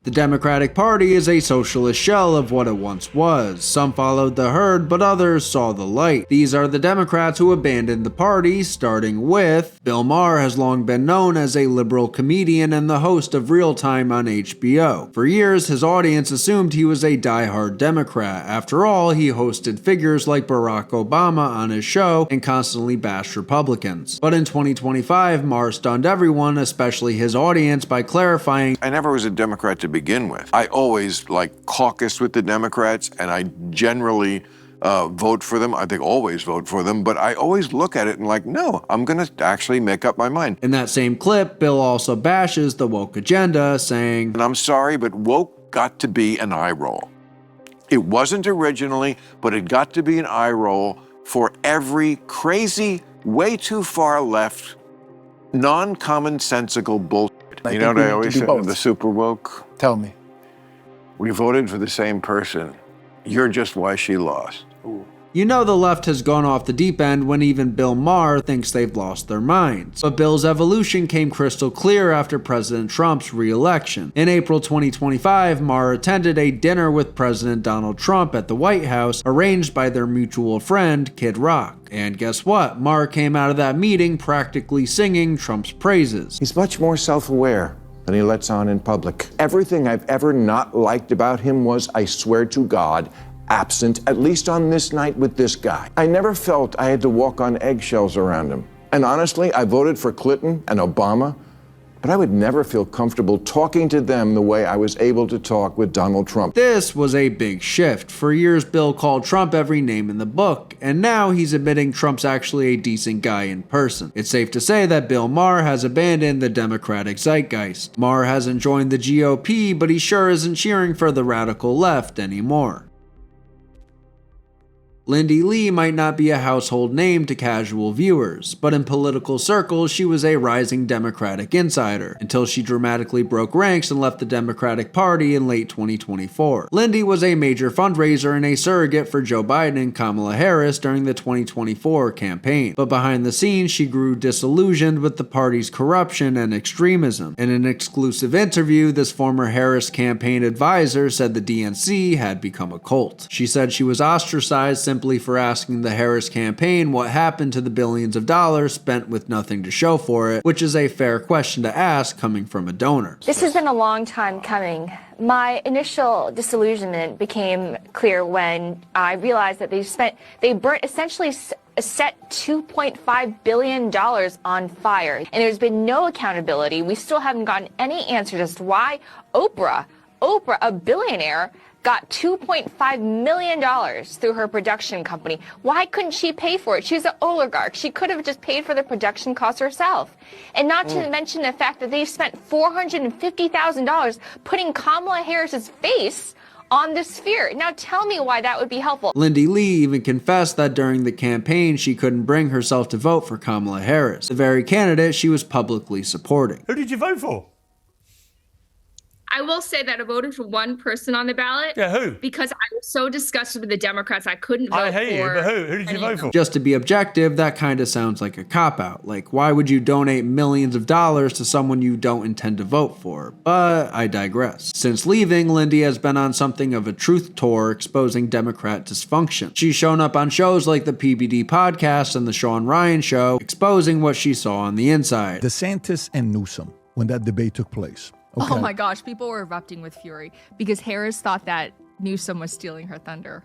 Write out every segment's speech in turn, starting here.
The Democratic Party is a socialist shell of what it once was. Some followed the herd, but others saw the light. These are the Democrats who abandoned the party, starting with Bill Maher has long been known as a liberal comedian and the host of Real Time on HBO. For years, his audience assumed he was a die-hard Democrat. After all, he hosted figures like Barack Obama on his show and constantly bashed Republicans. But in 2025, Maher stunned everyone, especially his audience, by clarifying, I never was a Democrat to begin with. I always caucused with the Democrats, and I generally vote for them. I think always vote for them, but I always look at it and no, I'm going to actually make up my mind. In that same clip, Bill also bashes the woke agenda, saying, and I'm sorry, but woke got to be an eye roll. It wasn't originally, but it got to be an eye roll for every crazy, way too far left, non-commonsensical bullshit. You know what I always say to the super woke? Tell me. We voted for the same person. You're just why she lost. Ooh. You know the left has gone off the deep end when even Bill Maher thinks they've lost their minds. But Bill's evolution came crystal clear after President Trump's re-election. In April 2025, Maher attended a dinner with President Donald Trump at the White House, arranged by their mutual friend, Kid Rock. And guess what? Maher came out of that meeting practically singing Trump's praises. He's much more self-aware than he lets on in public. Everything I've ever not liked about him was, I swear to God, absent, at least on this night with this guy. I never felt I had to walk on eggshells around him. And honestly, I voted for Clinton and Obama, but I would never feel comfortable talking to them the way I was able to talk with Donald Trump. This was a big shift. For years, Bill called Trump every name in the book, and now he's admitting Trump's actually a decent guy in person. It's safe to say that Bill Maher has abandoned the Democratic zeitgeist. Maher hasn't joined the GOP, but he sure isn't cheering for the radical left anymore. Lindy Lee might not be a household name to casual viewers, but in political circles she was a rising Democratic insider, until she dramatically broke ranks and left the Democratic Party in late 2024. Lindy was a major fundraiser and a surrogate for Joe Biden and Kamala Harris during the 2024 campaign, but behind the scenes she grew disillusioned with the party's corruption and extremism. In an exclusive interview, this former Harris campaign advisor said the DNC had become a cult. She said she was ostracized simply for asking the Harris campaign what happened to the billions of dollars spent with nothing to show for it, which is a fair question to ask coming from a donor. This has been a long time coming. My initial disillusionment became clear when I realized that they burnt essentially set $2.5 billion on fire. And there's been no accountability. We still haven't gotten any answers as to why Oprah, a billionaire, got $2.5 million through her production company. Why couldn't she pay for it? She's an oligarch. She could have just paid for the production costs herself. And not to mention the fact that they've spent $450,000 putting Kamala Harris's face on the sphere. Now tell me why that would be helpful. Lindy Lee even confessed that during the campaign she couldn't bring herself to vote for Kamala Harris, the very candidate she was publicly supporting. Who did you vote for? I will say that I voted for one person on the ballot. Yeah, who? Because I was so disgusted with the Democrats, I couldn't vote I hate you, but who did you vote for? Just to be objective, that kind of sounds like a cop-out. Like, why would you donate millions of dollars to someone you don't intend to vote for? But I digress. Since leaving, Lindy has been on something of a truth tour exposing Democrat dysfunction. She's shown up on shows like the PBD podcast and the Sean Ryan show, exposing what she saw on the inside. DeSantis and Newsom, when that debate took place. Okay. Oh my gosh, people were erupting with fury because Harris thought that Newsom was stealing her thunder.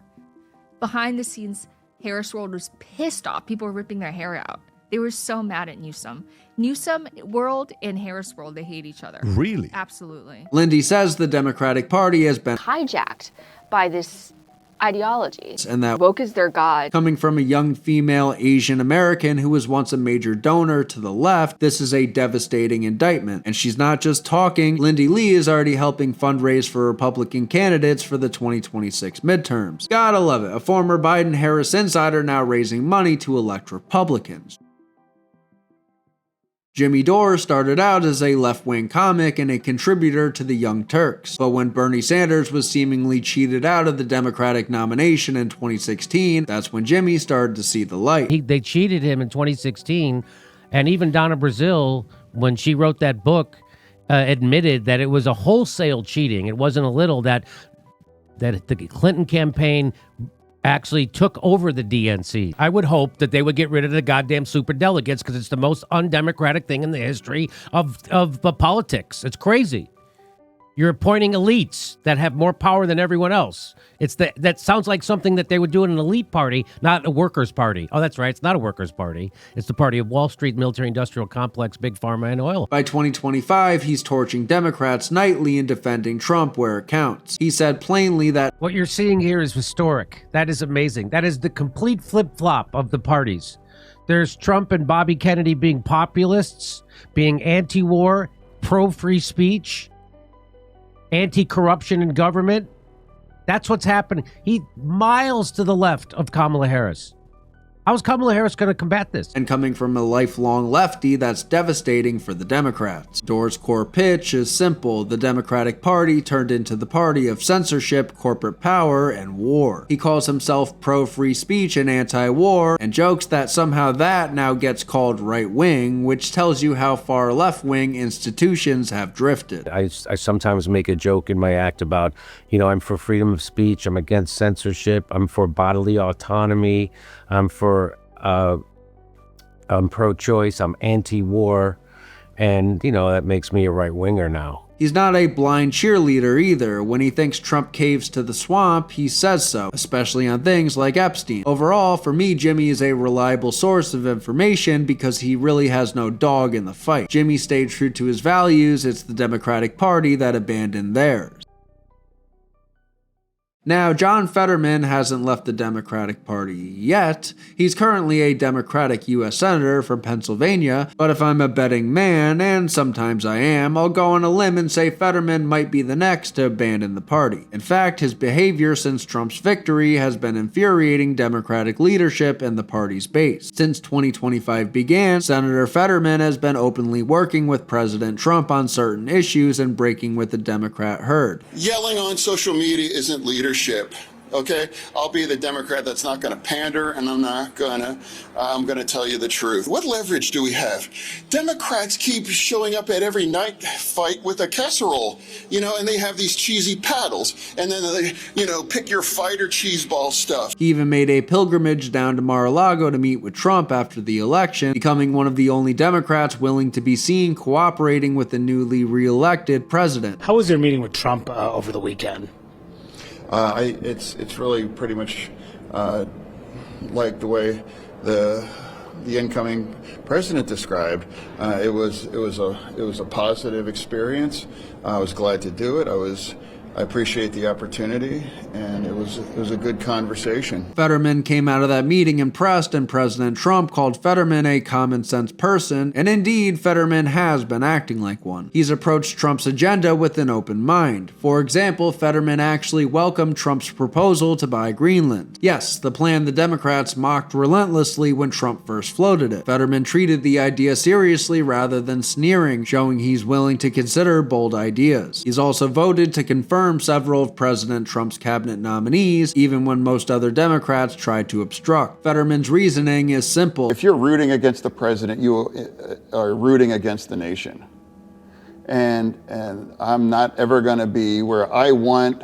Behind the scenes, Harris World was pissed off. People were ripping their hair out. They were so mad at Newsom. Newsom World and Harris World, they hate each other. Really? Absolutely. Lindy says the Democratic Party has been Hijacked by this ideology. And that woke is their god. Coming from a young female Asian American who was once a major donor to the left, this is a devastating indictment. And she's not just talking. Lindy Lee is already helping fundraise for Republican candidates for the 2026 midterms. Gotta love it. A former Biden-Harris insider now raising money to elect Republicans. Jimmy Dore started out as a left-wing comic and a contributor to the Young Turks, but when Bernie Sanders was seemingly cheated out of the Democratic nomination in 2016, that's when Jimmy started to see the light. They cheated him in 2016, and even Donna Brazile, when she wrote that book, admitted that it was a wholesale cheating. It wasn't a little, that the Clinton campaign actually took over the DNC. I would hope that they would get rid of the goddamn superdelegates, because it's the most undemocratic thing in the history of politics. It's crazy. You're appointing elites that have more power than everyone else. That sounds like something that they would do in an elite party, not a workers' party. Oh, that's right. It's not a workers' party. It's the party of Wall Street, military-industrial complex, big pharma, and oil. By 2025, he's torching Democrats nightly and defending Trump where it counts. He said plainly that what you're seeing here is historic. That is amazing. That is the complete flip-flop of the parties. There's Trump and Bobby Kennedy being populists, being anti-war, pro-free speech, anti-corruption in government. That's what's happening. He miles to the left of Kamala Harris. How is Kamala Harris going to combat this? And coming from a lifelong lefty, that's devastating for the Democrats. Doerr's core pitch is simple. The Democratic Party turned into the party of censorship, corporate power, and war. He calls himself pro-free speech and anti-war, and jokes that somehow that now gets called right-wing, which tells you how far left-wing institutions have drifted. I sometimes make a joke in my act about, I'm for freedom of speech, I'm against censorship, I'm for bodily autonomy, I'm pro-choice, I'm anti-war, and, that makes me a right-winger now. He's not a blind cheerleader either. When he thinks Trump caves to the swamp, he says so, especially on things like Epstein. Overall, for me, Jimmy is a reliable source of information because he really has no dog in the fight. Jimmy stayed true to his values. It's the Democratic Party that abandoned theirs. Now, John Fetterman hasn't left the Democratic Party yet. He's currently a Democratic U.S. Senator from Pennsylvania, but if I'm a betting man, and sometimes I am, I'll go on a limb and say Fetterman might be the next to abandon the party. In fact, his behavior since Trump's victory has been infuriating Democratic leadership and the party's base. Since 2025 began, Senator Fetterman has been openly working with President Trump on certain issues and breaking with the Democrat herd. Yelling on social media isn't leadership. Okay, I'll be the Democrat that's not going to pander, and I'm going to tell you the truth. What leverage do we have? Democrats keep showing up at every night fight with a casserole, and they have these cheesy paddles, and then they, pick your fight or cheese ball stuff. He even made a pilgrimage down to Mar-a-Lago to meet with Trump after the election, becoming one of the only Democrats willing to be seen cooperating with the newly re-elected president. How was your meeting with Trump over the weekend? It's really pretty much like the way the incoming president described. It was a positive experience. I was glad to do it. I appreciate the opportunity, and it was a good conversation. Fetterman came out of that meeting impressed, and President Trump called Fetterman a common sense person, and indeed, Fetterman has been acting like one. He's approached Trump's agenda with an open mind. For example, Fetterman actually welcomed Trump's proposal to buy Greenland. Yes, the plan the Democrats mocked relentlessly when Trump first floated it. Fetterman treated the idea seriously rather than sneering, showing he's willing to consider bold ideas. He's also voted to confirm several of President Trump's cabinet nominees, even when most other Democrats tried to obstruct. Fetterman's reasoning is simple. If you're rooting against the president, you are rooting against the nation. And I'm not ever going to be where I want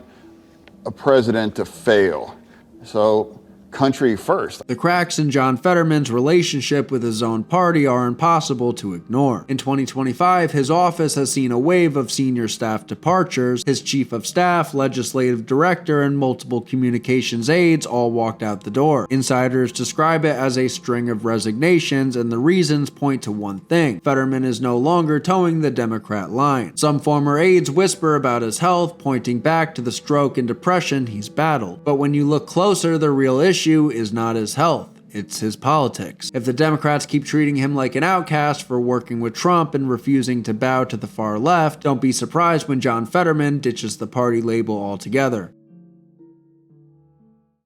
a president to fail. So, country first. The cracks in John Fetterman's relationship with his own party are impossible to ignore. In 2025, his office has seen a wave of senior staff departures. His chief of staff, legislative director, and multiple communications aides all walked out the door. Insiders describe it as a string of resignations, and the reasons point to one thing: Fetterman is no longer towing the Democrat line. Some former aides whisper about his health, pointing back to the stroke and depression he's battled. But when you look closer, the real issue is not his health. It's his politics. If the Democrats keep treating him like an outcast for working with Trump and refusing to bow to the far left, don't be surprised when John Fetterman ditches the party label altogether.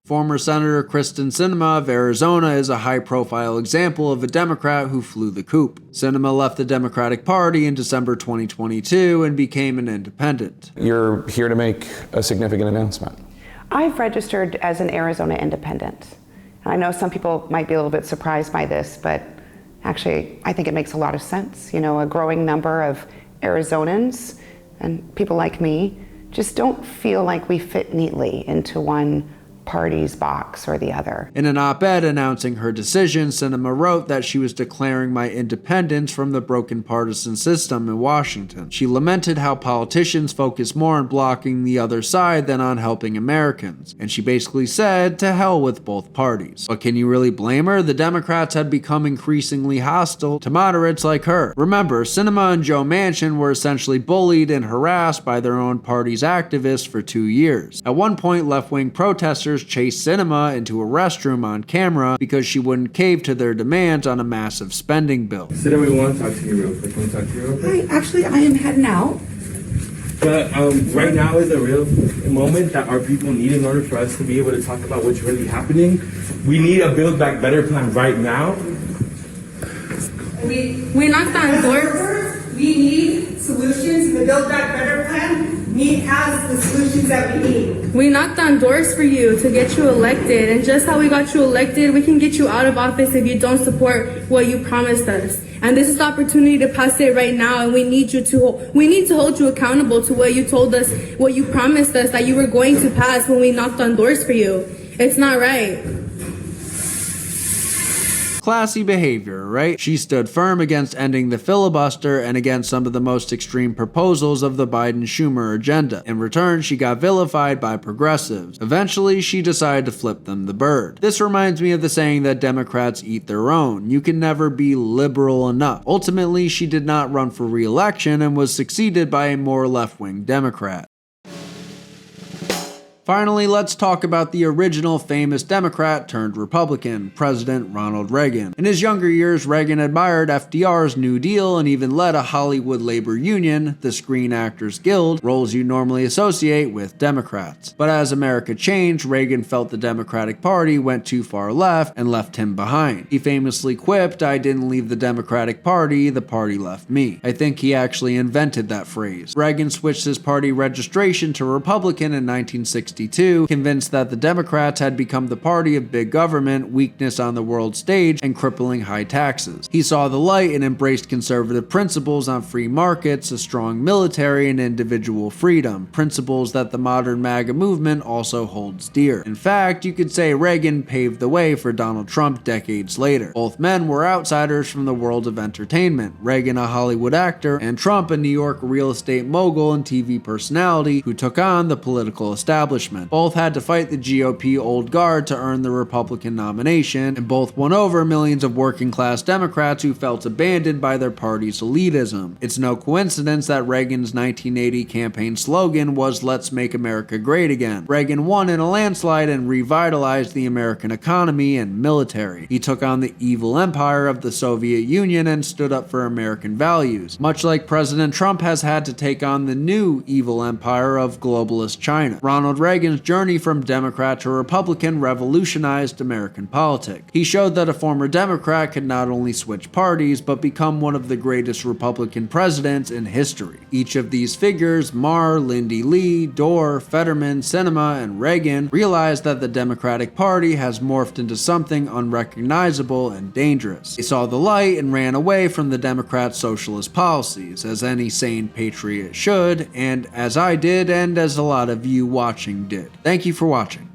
Former Senator Kristen Sinema of Arizona is a high-profile example of a Democrat who flew the coop. Sinema left the Democratic Party in December 2022 and became an independent. You're here to make a significant announcement. I've registered as an Arizona independent. I know some people might be a little bit surprised by this, but actually I think it makes a lot of sense. A growing number of Arizonans and people like me just don't feel like we fit neatly into one party's box or the other. In an op-ed announcing her decision, Sinema wrote that she was declaring my independence from the broken partisan system in Washington. She lamented how politicians focus more on blocking the other side than on helping Americans, and she basically said, to hell with both parties. But can you really blame her? The Democrats had become increasingly hostile to moderates like her. Remember, Sinema and Joe Manchin were essentially bullied and harassed by their own party's activists for 2 years. At one point, left-wing protesters chased Sinema into a restroom on camera because she wouldn't cave to their demands on a massive spending bill. Sinema, we want to talk to you real quick. Want to talk to you real quick? Hi, actually, I am heading out. But right now is a real moment that our people need in order for us to be able to talk about what's really happening. We need a Build Back Better plan right now. We knocked on doors. We need solutions. The Build Back Better plan has the solutions that we need. We knocked on doors for you to get you elected, and just how we got you elected, we can get you out of office if you don't support what you promised us. And this is the opportunity to pass it right now, and we need to hold you accountable to what you told us, what you promised us that you were going to pass when we knocked on doors for you. It's not right. Classy behavior, right? She stood firm against ending the filibuster and against some of the most extreme proposals of the Biden-Schumer agenda. In return, she got vilified by progressives. Eventually, she decided to flip them the bird. This reminds me of the saying that Democrats eat their own. You can never be liberal enough. Ultimately, she did not run for re-election and was succeeded by a more left-wing Democrat. Finally, let's talk about the original famous Democrat turned Republican, President Ronald Reagan. In his younger years, Reagan admired FDR's New Deal and even led a Hollywood labor union, the Screen Actors Guild, roles you normally associate with Democrats. But as America changed, Reagan felt the Democratic Party went too far left and left him behind. He famously quipped, "I didn't leave the Democratic Party, the party left me." I think he actually invented that phrase. Reagan switched his party registration to Republican in 1960. Convinced that the Democrats had become the party of big government, weakness on the world stage, and crippling high taxes. He saw the light and embraced conservative principles on free markets, a strong military, and individual freedom, principles that the modern MAGA movement also holds dear. In fact, you could say Reagan paved the way for Donald Trump decades later. Both men were outsiders from the world of entertainment, Reagan a Hollywood actor, and Trump a New York real estate mogul and TV personality who took on the political establishment. Both had to fight the GOP old guard to earn the Republican nomination, and both won over millions of working-class Democrats who felt abandoned by their party's elitism. It's no coincidence that Reagan's 1980 campaign slogan was "Let's make America great again." Reagan won in a landslide and revitalized the American economy and military. He took on the evil empire of the Soviet Union and stood up for American values, much like President Trump has had to take on the new evil empire of globalist China. Ronald Reagan's journey from Democrat to Republican revolutionized American politics. He showed that a former Democrat could not only switch parties, but become one of the greatest Republican presidents in history. Each of these figures, Marr, Lindy Lee, Dorr, Fetterman, Sinema, and Reagan, realized that the Democratic Party has morphed into something unrecognizable and dangerous. They saw the light and ran away from the Democrats' socialist policies, as any sane patriot should, and as I did, and as a lot of you watching did. Thank you for watching.